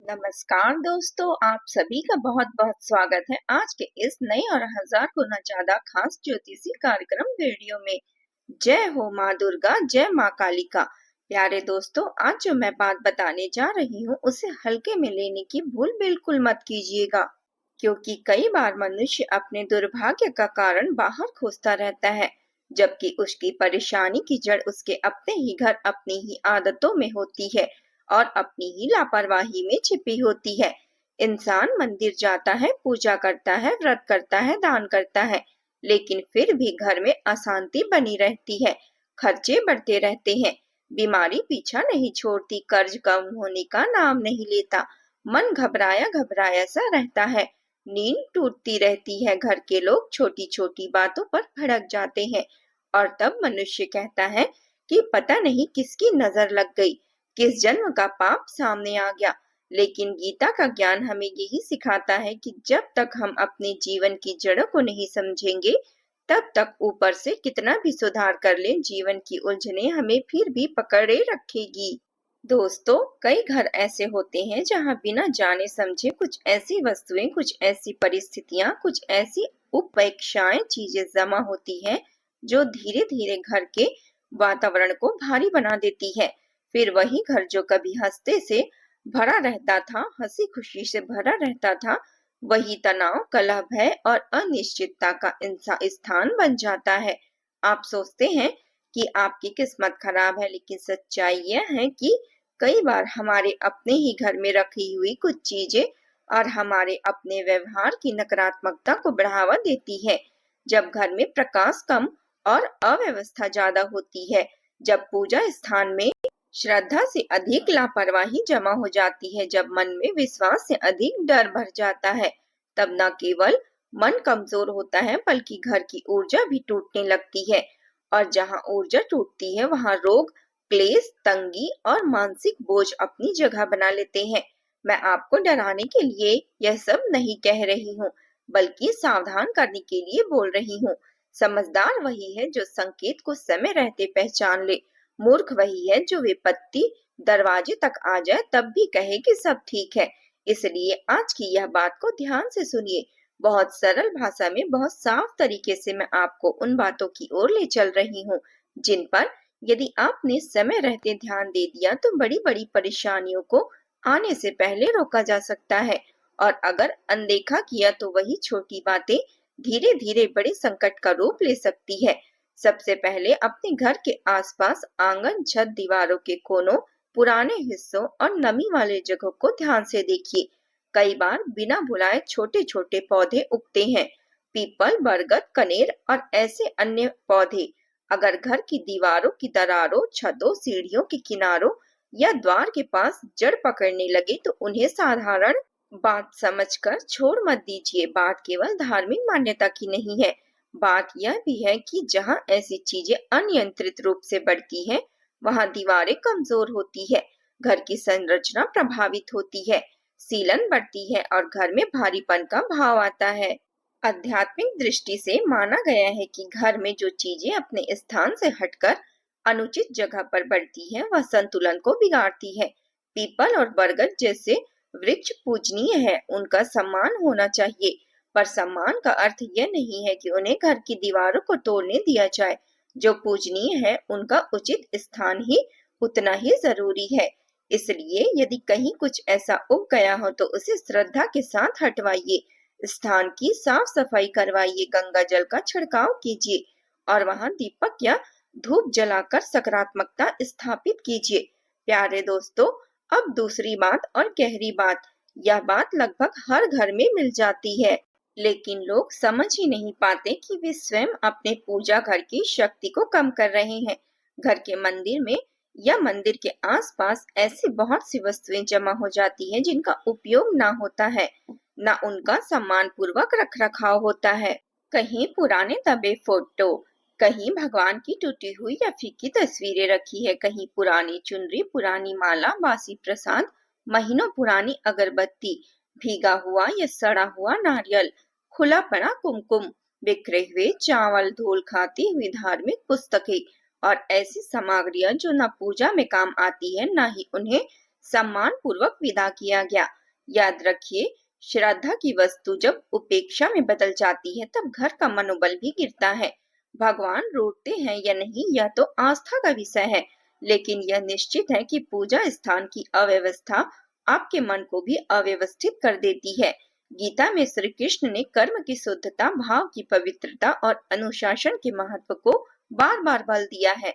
नमस्कार दोस्तों, आप सभी का बहुत बहुत स्वागत है आज के इस नए और हजार गुना ज्यादा खास ज्योतिषी कार्यक्रम वीडियो में। जय हो माँ दुर्गा, जय माँ कालिका। प्यारे दोस्तों, आज जो मैं बात बताने जा रही हूँ उसे हल्के में लेने की भूल बिल्कुल मत कीजिएगा, क्योंकि कई बार मनुष्य अपने दुर्भाग्य का कारण बाहर खोजता रहता है, जबकि उसकी परेशानी की जड़ उसके अपने ही घर, अपनी ही आदतों में होती है और अपनी ही लापरवाही में छिपी होती है। इंसान मंदिर जाता है, पूजा करता है, व्रत करता है, दान करता है, लेकिन फिर भी घर में अशांति बनी रहती है, खर्चे बढ़ते रहते हैं, बीमारी पीछा नहीं छोड़ती, कर्ज कम होने का नाम नहीं लेता, मन घबराया घबराया सा रहता है, नींद टूटती रहती है, घर के लोग छोटी छोटी बातों पर भड़क जाते हैं और तब मनुष्य कहता है कि पता नहीं किसकी नजर लग गई, किस जन्म का पाप सामने आ गया। लेकिन गीता का ज्ञान हमें यही सिखाता है कि जब तक हम अपने जीवन की जड़ों को नहीं समझेंगे, तब तक ऊपर से कितना भी सुधार कर लें, जीवन की उलझनें हमें फिर भी पकड़े रखेगी। दोस्तों, कई घर ऐसे होते हैं जहां बिना जाने समझे कुछ ऐसी वस्तुएं, कुछ ऐसी परिस्थितियां, कुछ ऐसी उपेक्षाएं चीजें जमा होती हैं जो धीरे धीरे घर के वातावरण को भारी बना देती है। फिर वही घर जो कभी हंसते से भरा रहता था, हंसी खुशी से भरा रहता था, वही तनाव, कलह, भय और अनिश्चितता का स्थान बन जाता है। आप सोचते हैं कि आपकी किस्मत खराब है, लेकिन सच्चाई यह है कि कई बार हमारे अपने ही घर में रखी हुई कुछ चीजें और हमारे अपने व्यवहार की नकारात्मकता को बढ़ावा देती है। जब घर में प्रकाश कम और अव्यवस्था ज्यादा होती है, जब पूजा स्थान में श्रद्धा से अधिक लापरवाही जमा हो जाती है, जब मन में विश्वास से अधिक डर भर जाता है, तब न केवल मन कमजोर होता है बल्कि घर की ऊर्जा भी टूटने लगती है। और जहाँ ऊर्जा टूटती है वहाँ रोग, क्लेश, तंगी और मानसिक बोझ अपनी जगह बना लेते हैं। मैं आपको डराने के लिए यह सब नहीं कह रही हूँ, बल्कि सावधान करने के लिए बोल रही हूँ। समझदार वही है जो संकेत को समय रहते पहचान ले। मूर्ख वही है जो विपत्ति दरवाजे तक आ जाए तब भी कहे कि सब ठीक है। इसलिए आज की यह बात को ध्यान से सुनिए। बहुत सरल भाषा में, बहुत साफ तरीके से मैं आपको उन बातों की ओर ले चल रही हूँ जिन पर यदि आपने समय रहते ध्यान दे दिया तो बड़ी बड़ी परेशानियों को आने से पहले रोका जा सकता है, और अगर अनदेखा किया तो वही छोटी बातें धीरे धीरे बड़े संकट का रूप ले सकती है। सबसे पहले अपने घर के आसपास आंगन, छत, दीवारों के कोनों, पुराने हिस्सों और नमी वाले जगहों को ध्यान से देखिए। कई बार बिना बुलाए छोटे छोटे पौधे उगते हैं, पीपल, बरगद, कनेर और ऐसे अन्य पौधे। अगर घर की दीवारों की दरारों, छतों, सीढ़ियों के किनारों या द्वार के पास जड़ पकड़ने लगे तो उन्हें साधारण बात समझकर छोड़ मत दीजिए। बात केवल धार्मिक मान्यता की नहीं है, बात यह भी है कि जहाँ ऐसी चीजें अनियंत्रित रूप से बढ़ती हैं, वहाँ दीवारें कमजोर होती है, घर की संरचना प्रभावित होती है, सीलन बढ़ती है और घर में भारीपन का भाव आता है। आध्यात्मिक दृष्टि से माना गया है कि घर में जो चीजें अपने स्थान से हटकर अनुचित जगह पर बढ़ती हैं, वह संतुलन को बिगाड़ती है। पीपल और बरगद जैसे वृक्ष पूजनीय है, उनका सम्मान होना चाहिए, पर सम्मान का अर्थ यह नहीं है कि उन्हें घर की दीवारों को तोड़ने दिया जाए। जो पूजनीय है उनका उचित स्थान ही उतना ही जरूरी है। इसलिए यदि कहीं कुछ ऐसा उग गया हो तो उसे श्रद्धा के साथ हटवाइए, स्थान की साफ सफाई करवाइए, गंगा जल का छिड़काव कीजिए और वहां दीपक या धूप जलाकर सकारात्मकता स्थापित कीजिए। प्यारे दोस्तों, अब दूसरी बात और गहरी बात, यह बात लगभग हर घर में मिल जाती है, लेकिन लोग समझ ही नहीं पाते कि वे स्वयं अपने पूजा घर की शक्ति को कम कर रहे हैं। घर के मंदिर में या मंदिर के आसपास ऐसी बहुत सी वस्तुएं जमा हो जाती हैं जिनका उपयोग ना होता है, ना उनका सम्मान पूर्वक रख रखाव होता है। कहीं पुराने दबे फोटो, कहीं भगवान की टूटी हुई या फीकी तस्वीरें रखी है, कहीं पुरानी चुनरी, पुरानी माला, बासी प्रसाद, महीनों पुरानी अगरबत्ती, भीगा हुआ या सड़ा हुआ नारियल, खुला पड़ा कुमकुम, बिखरे हुए चावल, धूल खाती हुई धार्मिक पुस्तकें और ऐसी सामग्रियां जो न पूजा में काम आती है, न ही उन्हें सम्मान पूर्वक विदा किया गया। याद रखिए, श्रद्धा की वस्तु जब उपेक्षा में बदल जाती है तब घर का मनोबल भी गिरता है। भगवान रूठते हैं या नहीं यह तो आस्था का विषय है, लेकिन यह निश्चित है कि पूजा स्थान की अव्यवस्था आपके मन को भी अव्यवस्थित कर देती है। गीता में श्री कृष्ण ने कर्म की शुद्धता, भाव की पवित्रता और अनुशासन के महत्व को बार बार बल दिया है।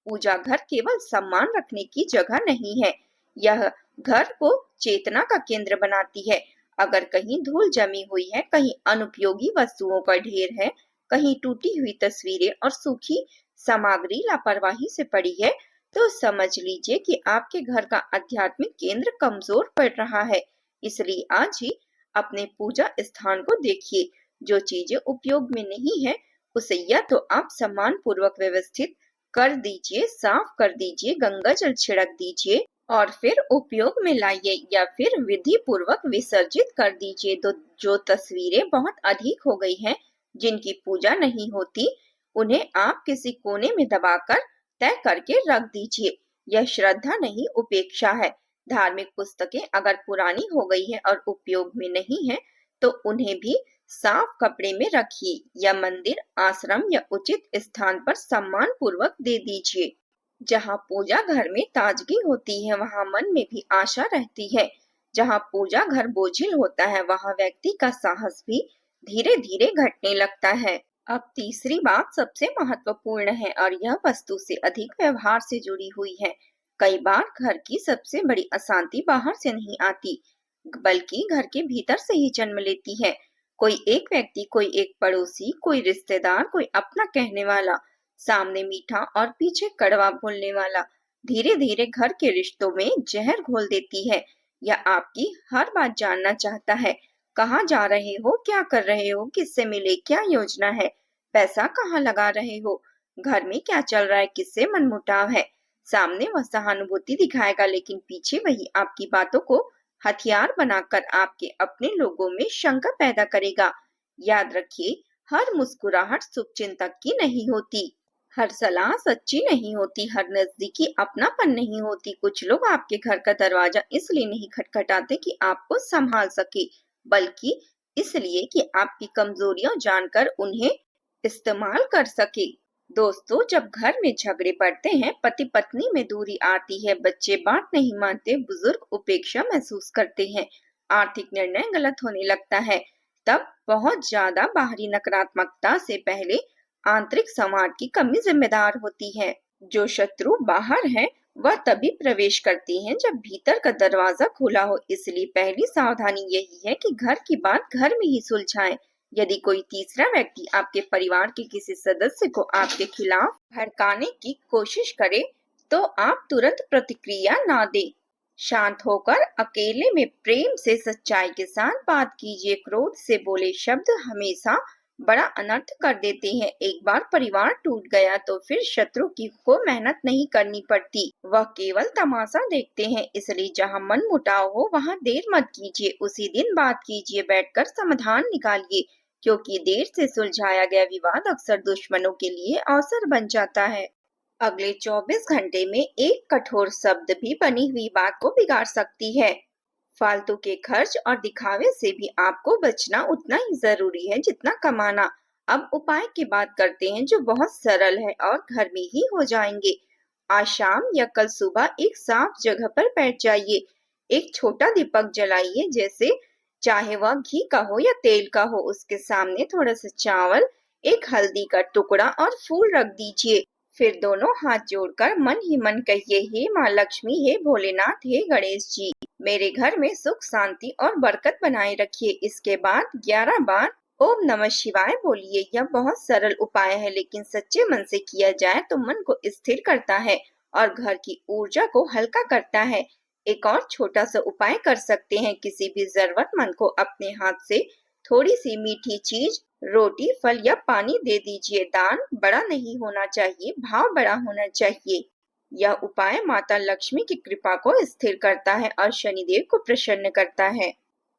पूजा घर केवल सम्मान रखने की जगह नहीं है, यह घर को चेतना का केंद्र बनाती है। अगर कहीं धूल जमी हुई है, कहीं अनुपयोगी वस्तुओं का ढेर है, कहीं टूटी हुई तस्वीरें और सूखी सामग्री लापरवाही से पड़ी है, तो समझ लीजिए कि आपके घर का आध्यात्मिक केंद्र कमजोर पड़ रहा है। इसलिए आज ही अपने पूजा स्थान को देखिए। जो चीजें उपयोग में नहीं है उसे या तो आप सम्मान पूर्वक व्यवस्थित कर दीजिए, साफ कर दीजिए, गंगा जल छिड़क दीजिए और फिर उपयोग में लाइए, या फिर विधि पूर्वक विसर्जित कर दीजिए। तो जो तस्वीरें बहुत अधिक हो गई हैं, जिनकी पूजा नहीं होती, उन्हें आप किसी कोने में दबाकर तय करके रख दीजिए। यह श्रद्धा नहीं, उपेक्षा है। धार्मिक पुस्तकें अगर पुरानी हो गई है और उपयोग में नहीं है, तो उन्हें भी साफ कपड़े में रखिए या मंदिर, आश्रम या उचित स्थान पर सम्मान पूर्वक दे दीजिए। जहाँ पूजा घर में ताजगी होती है, वहाँ मन में भी आशा रहती है। जहाँ पूजा घर बोझिल होता है, वहाँ व्यक्ति का साहस भी धीरे धीरे घटने लगता है। अब तीसरी बात सबसे महत्वपूर्ण है और यह वस्तु से अधिक व्यवहार से जुड़ी हुई है। कई बार घर की सबसे बड़ी अशांति बाहर से नहीं आती, बल्कि घर के भीतर से ही जन्म लेती है। कोई एक व्यक्ति, कोई एक पड़ोसी, कोई रिश्तेदार, कोई अपना कहने वाला, सामने मीठा और पीछे कड़वा बोलने वाला, धीरे धीरे घर के रिश्तों में जहर घोल देती है। या आपकी हर बात जानना चाहता है, कहाँ जा रहे हो, क्या कर रहे हो, किससे मिले, क्या योजना है, पैसा कहाँ लगा रहे हो, घर में क्या चल रहा है, किससे मनमुटाव है। सामने वह सहानुभूति दिखाएगा, लेकिन पीछे वही आपकी बातों को हथियार बनाकर आपके अपने लोगों में शंका पैदा करेगा। याद रखिए, हर मुस्कुराहट शुभचिंतक की नहीं होती, हर सलाह सच्ची नहीं होती, हर नजदीकी अपनापन नहीं होती। कुछ लोग आपके घर का दरवाजा इसलिए नहीं खटखटाते कि आपको संभाल सके, बल्कि इसलिए कि आपकी कमजोरियां जानकर उन्हें इस्तेमाल कर सके। दोस्तों, जब घर में झगड़े पड़ते हैं, पति पत्नी में दूरी आती है, बच्चे बात नहीं मानते, बुजुर्ग उपेक्षा महसूस करते हैं, आर्थिक निर्णय गलत होने लगता है, तब बहुत ज्यादा बाहरी नकारात्मकता से पहले आंतरिक संवाद की कमी जिम्मेदार होती है। जो शत्रु बाहर है वह तभी प्रवेश करती हैं जब भीतर का दरवाजा खुला हो। इसलिए पहली सावधानी यही है कि घर की बात घर में ही सुलझाएं। यदि कोई तीसरा व्यक्ति आपके परिवार के किसी सदस्य को आपके खिलाफ भड़काने की कोशिश करे, तो आप तुरंत प्रतिक्रिया ना दें। शांत होकर अकेले में प्रेम से सच्चाई के साथ बात कीजिए। क्रोध से बोले शब्द हमेशा बड़ा अनर्थ कर देते हैं। एक बार परिवार टूट गया तो फिर शत्रु की को मेहनत नहीं करनी पड़ती, वह केवल तमाशा देखते हैं। इसलिए जहां मन मुटाव हो वहां देर मत कीजिए, उसी दिन बात कीजिए, बैठकर समाधान निकालिए, क्योंकि देर से सुलझाया गया विवाद अक्सर दुश्मनों के लिए अवसर बन जाता है। अगले 24 घंटे में एक कठोर शब्द भी बनी हुई बात को बिगाड़ सकती है। फालतू के खर्च और दिखावे से भी आपको बचना उतना ही जरूरी है जितना कमाना। अब उपाय की बात करते हैं जो बहुत सरल है और घर में ही हो जाएंगे। आज शाम या कल सुबह एक साफ जगह पर बैठ जाइए, एक छोटा दीपक जलाइए, जैसे चाहे वह घी का हो या तेल का हो। उसके सामने थोड़ा सा चावल, एक हल्दी का टुकड़ा और फूल रख दीजिए। फिर दोनों हाथ जोड़कर मन ही मन कहिए, हे माँ लक्ष्मी, हे भोलेनाथ, हे गणेश जी, मेरे घर में सुख, शांति और बरकत बनाए रखिए। इसके बाद 11 बार ओम नमः शिवाय बोलिए। यह बहुत सरल उपाय है, लेकिन सच्चे मन से किया जाए तो मन को स्थिर करता है और घर की ऊर्जा को हल्का करता है। एक और छोटा सा उपाय कर सकते हैं, किसी भी जरूरतमंद को अपने हाथ से थोड़ी सी मीठी चीज, रोटी, फल या पानी दे दीजिए। दान बड़ा नहीं होना चाहिए, भाव बड़ा होना चाहिए। यह उपाय माता लक्ष्मी की कृपा को स्थिर करता है और शनिदेव को प्रसन्न करता है।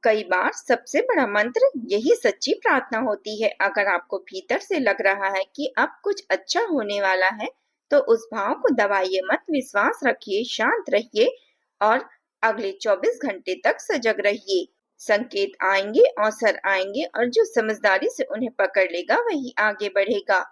कई बार सबसे बड़ा मंत्र यही सच्ची प्रार्थना होती है। अगर आपको भीतर से लग रहा है कि अब कुछ अच्छा होने वाला है, तो उस भाव को दबाइए मत, विश्वास रखिए, शांत रहिए और अगले 24 घंटे तक सजग रहिए। संकेत आएंगे, अवसर आएंगे और जो समझदारी से उन्हें पकड़ लेगा वही आगे बढ़ेगा।